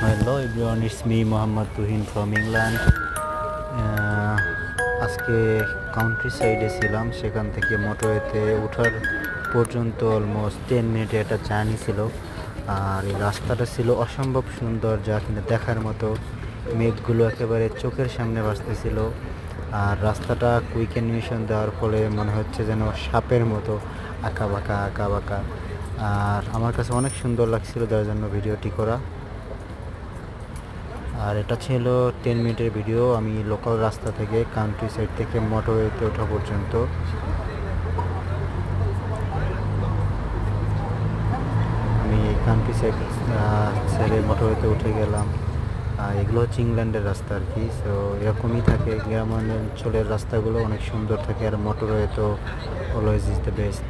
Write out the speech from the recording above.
Hello everyone, it's me Mohammad Tuhin from England. আজকে country সাইডে ছিলাম, সেখান থেকে মোটরওয়েতে ওঠার পর্যন্ত অলমোস্ট 10 মিনিটে একটা জার্নি ছিল। আর এই রাস্তাটা ছিল অসম্ভব সুন্দর, যা কিনা দেখার মতো। মেঘগুলো একেবারে চোখের সামনে ভাসতেছিল। আর রাস্তাটা কুইক অ্যানিমেশন দেওয়ার ফলে মনে হচ্ছে যেন সাপের মতো আঁকা বাঁকা আঁকা বাঁকা। আর আমার কাছে অনেক সুন্দর লাগছিল, যার জন্য ভিডিওটি করা। আর এটা ছিল 10 মিনিটের ভিডিও, আমি লোকাল রাস্তা থেকে কান্ট্রি সাইড থেকে মোটরওয়েতে ওঠা পর্যন্ত। আমি কান্ট্রি সাইড ছেড়ে মোটরওয়েতে উঠে গেলাম। এগুলো হচ্ছে ইংল্যান্ডের রাস্তা আর কি। সো এরকমই থাকে, গ্রামাঞ্চলের রাস্তাগুলো অনেক সুন্দর থাকে, আর মোটরওয়ে তো অলওয়েজ ইজ দ্য বেস্ট।